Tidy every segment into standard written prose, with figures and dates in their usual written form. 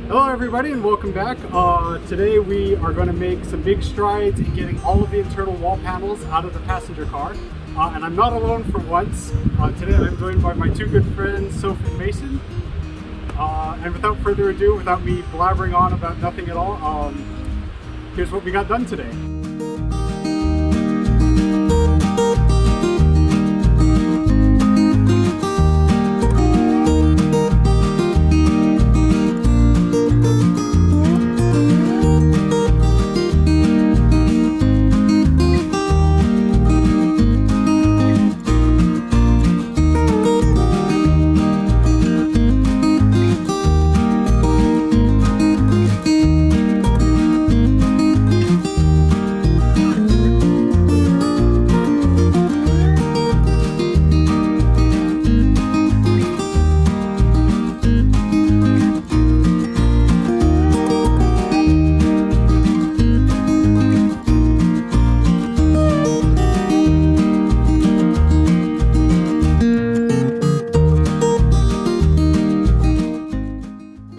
Hello everybody and welcome back. Today we are going to make some big strides in getting all of the internal wall panels out of the passenger car. And I'm not alone for once. Today I'm joined by my two good friends, Sophie and Mason. And without further ado, without me blabbering on about nothing at all, here's what we got done today.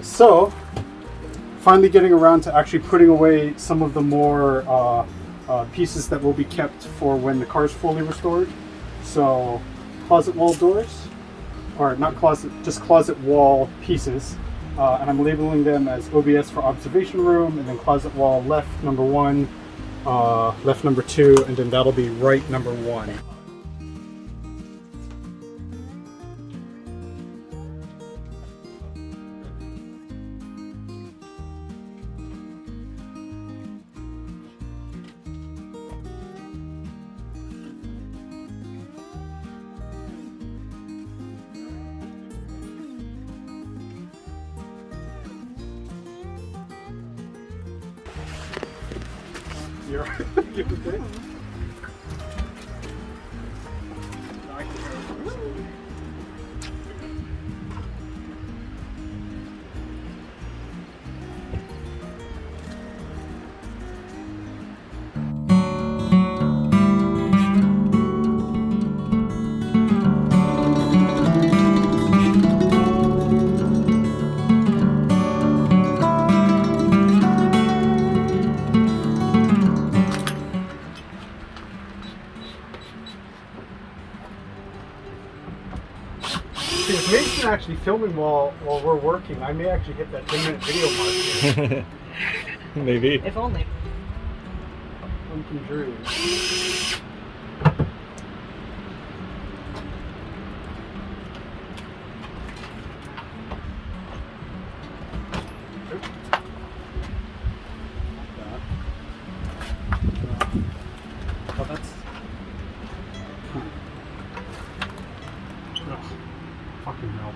So, finally getting around to actually putting away some of the more pieces that will be kept for when the car is fully restored. So, closet wall doors, or not closet, just closet wall pieces. And I'm labeling them as OBS for observation room, and then closet wall left number 1, left number 2, and then that'll be right number 1. You're okay? If Mason's actually filming while we're working, I may actually hit that 10-minute video mark here. Maybe. If only. Pumpkin Drew. Oh, that's... Ugh. Fucking hell.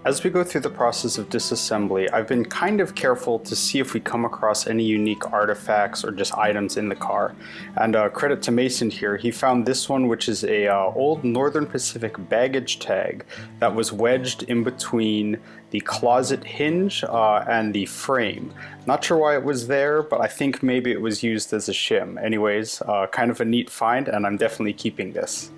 As we go through the process of disassembly, I've been kind of careful to see if we come across any unique artifacts or just items in the car. And credit to Mason here, he found this one, which is a old Northern Pacific baggage tag that was wedged in between the closet hinge and the frame. Not sure why it was there, but I think maybe it was used as a shim. Anyways, kind of a neat find, and I'm definitely keeping this.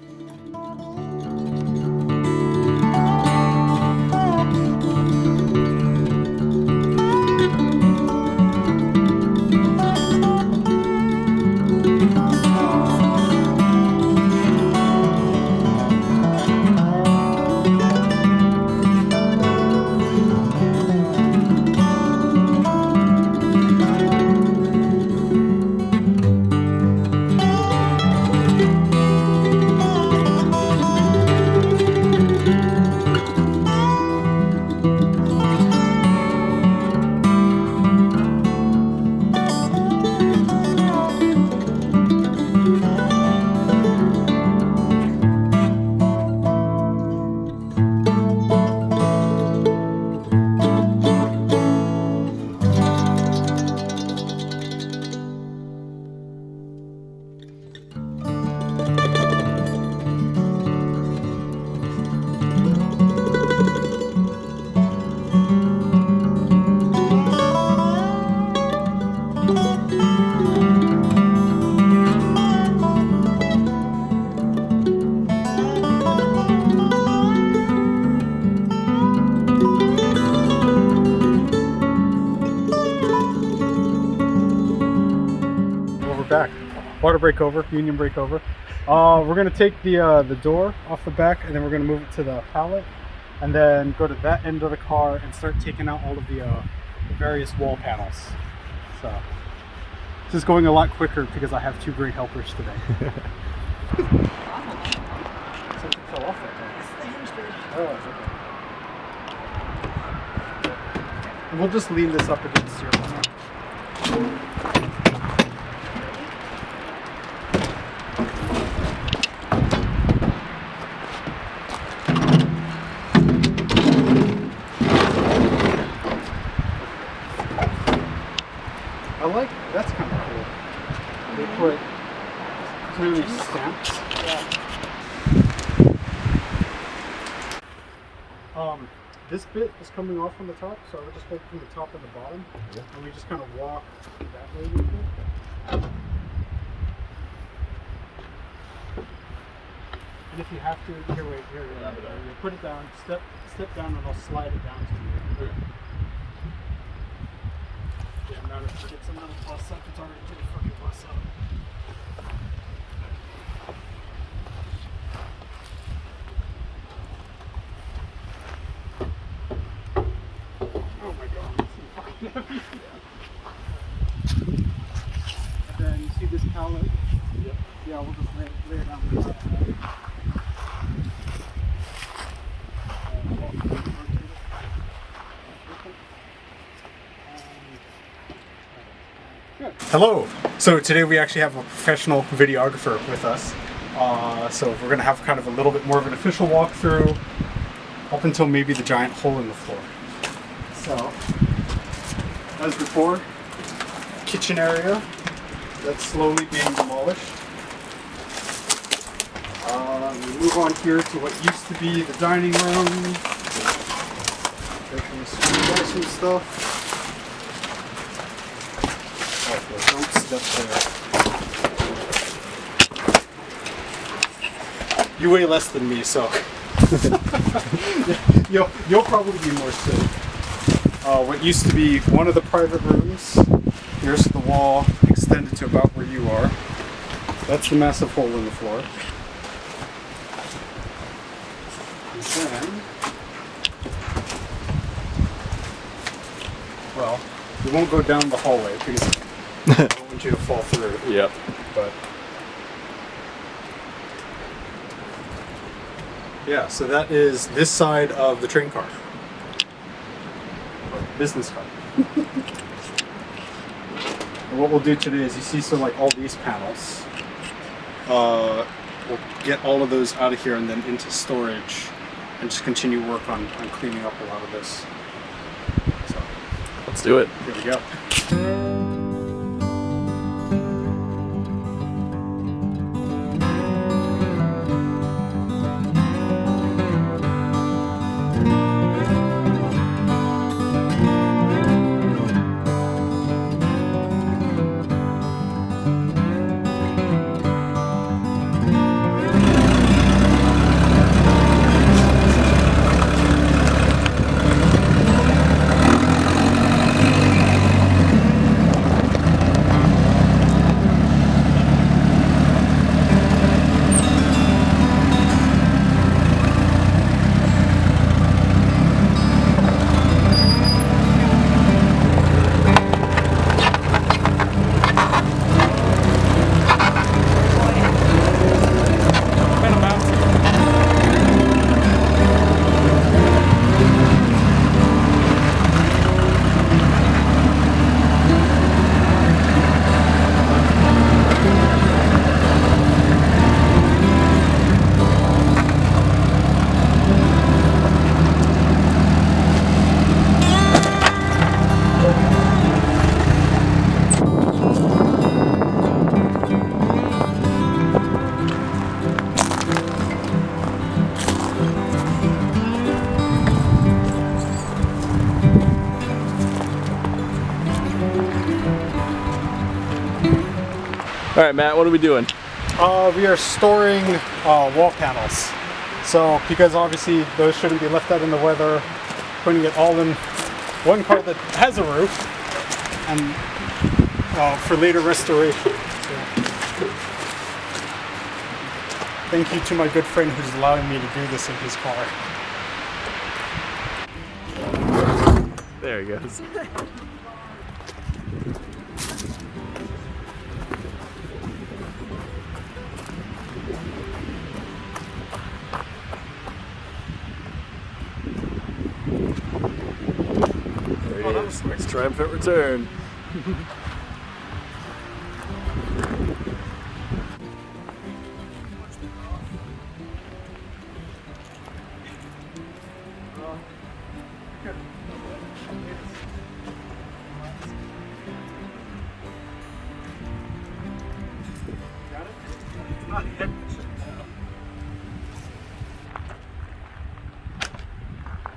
water breakover, union breakover. We're gonna take the door off the back, and then we're gonna move it to the pallet, and then go to that end of the car and start taking out all of the various wall panels. So this is going a lot quicker because I have 2 great helpers today. Something fell off that time. It's the hinge bridge. Oh, it's okay. We'll just lean this up against your. I like, that's kind of cool. They put clearly stamps. Yeah. This bit is coming off on the top, so I would just hold from the top and the bottom, and we just kind of walk that way with it. And if you have to, here, wait, here, you put it down, step down, and I'll slide it down to you. Yeah, I'm not afraid it's another bus up. It's already pretty fucking bus up. Oh my god, it's so fucking heavy. And then you see this pallet? Yep. Yeah, we'll just lay it down the top of that. Hello! So today we actually have a professional videographer with us. So we're going to have kind of a little bit more of an official walkthrough up until maybe the giant hole in the floor. So, as before, kitchen area that's slowly being demolished. We move on here to what used to be the dining room. There's some stuff. Don't step there. You weigh less than me, so you'll probably be more safe. What used to be one of the private rooms. Here's the wall extended to about where you are. That's the massive hole in the floor. And then, well, we won't go down the hallway because I don't want you to fall through. Yep. But yeah, so that is this side of the train car. Or business car. And what we'll do today is you see like all these panels. We'll get all of those out of here and then into storage and just continue work on cleaning up a lot of this. So Let's do it. here we go. All right, Matt, what are we doing? We are storing wall panels. So, because obviously those shouldn't be left out in the weather, putting it all in one car that has a roof, and for later restoration. So, Thank you to my good friend who's allowing me to do this in his car. There he goes. There he is. His triumphant return.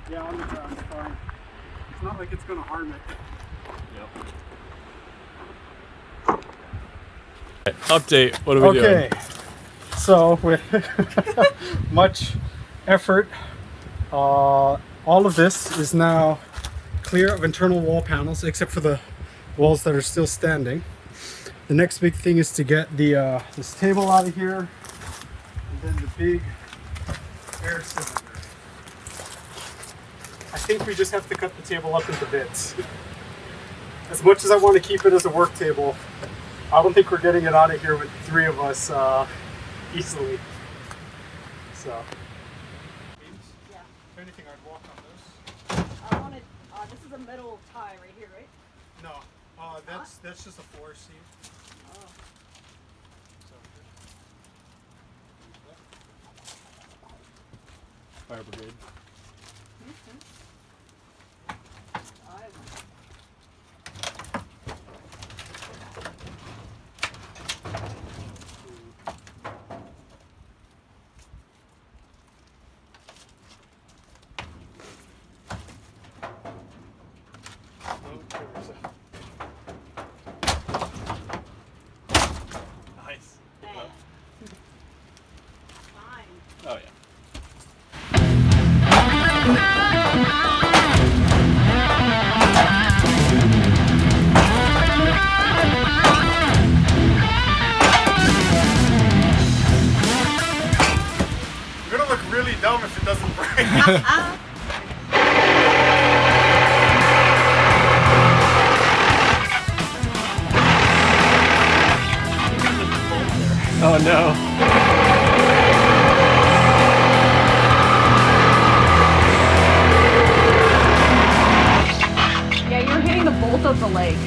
Yeah, on the ground is fine. It's not like it's going to harm it. Update. What are we doing? Okay, so with much effort, all of this is now clear of internal wall panels, except for the walls that are still standing. The next big thing is to get the this table out of here, and then the big air cylinder. I think we just have to cut the table up into bits. As much as I want to keep it as a work table, I don't think we're getting it out of here with the three of us easily. So. Yeah. If anything, I'd walk on this. I wanted, this is a metal tie right here, right? No, that's just a floor seat. Oh. Fire brigade. Nice. Fine. Oh yeah. You're gonna look really dumb if it doesn't break. Oh no. Yeah, you're hitting the bolt of the leg.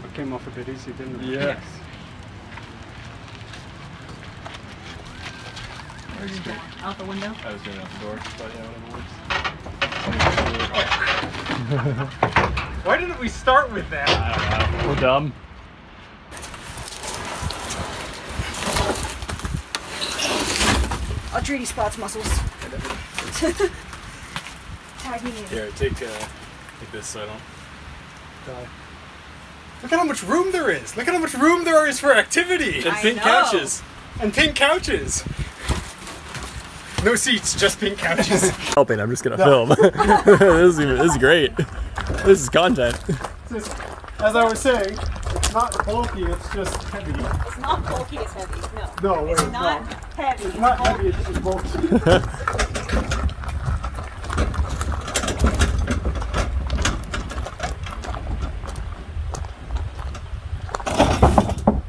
It came off a bit easy, didn't it? Yes. Where'd you go? Out the window? I was doing it out the door, but yeah, whatever works. Why didn't we start with that? I don't know. We're dumb. I'll treat spots muscles. Tag me in. Here, take this so I don't die. Look at how much room there is. Look at how much room there is for activity. And I pink know. couches. And pink couches. No seats, just pink couches. Helping, I'm just gonna film. this is great. This is content. As I was saying, it's not bulky, it's just heavy. It's not bulky, it's heavy. No. No, It's wait, not no. heavy. It's not heavy, it's just bulky.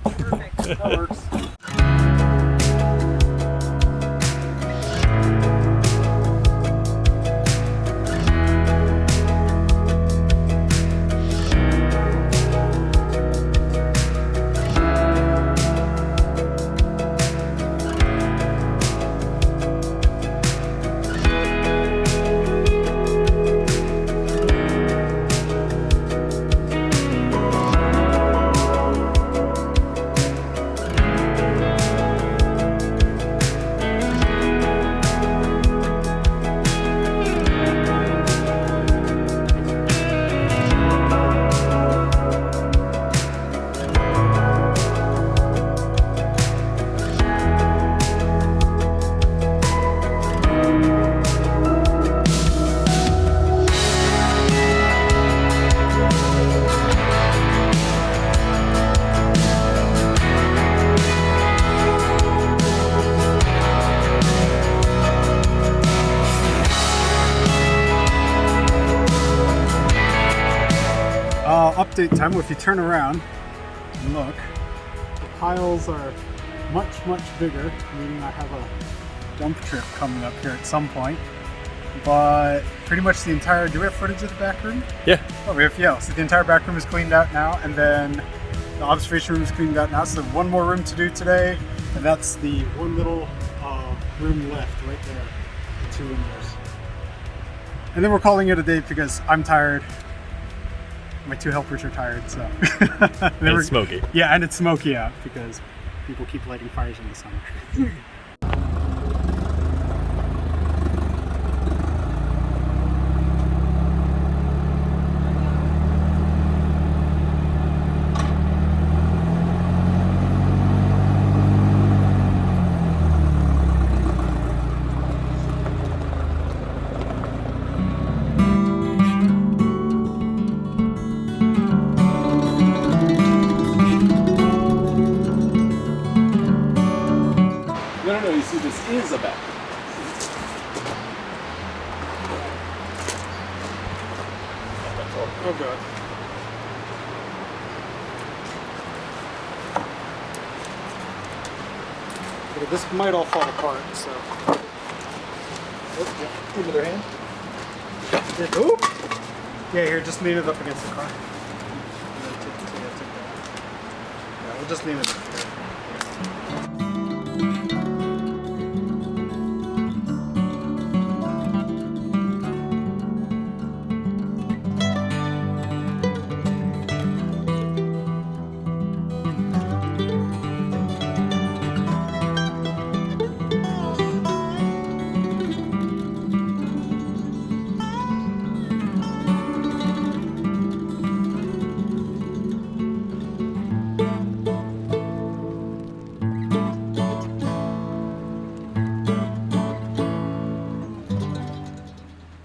Perfect. That works. update time. Well, if you turn around and look, the piles are much, much bigger, meaning I have a dump trip coming up here at some point. But pretty much the entire, do we have footage of the back room? Yeah. Oh, we have, yeah, so the entire back room is cleaned out now, and then the observation room is cleaned out now, so one more room to do today, and that's the one little room left right there, the 2 windows. And then we're calling it a day because I'm tired. My 2 helpers are tired, so. And it's smoky. Yeah, and it's smoky out because people keep lighting fires in the summer. No, you see, this is a back. Oh god. Okay, this might all fall apart, so. Oh, yeah. Give me their hand. Ooh. Yeah, here, just lean it up against the car. Yeah, we'll just lean it up here.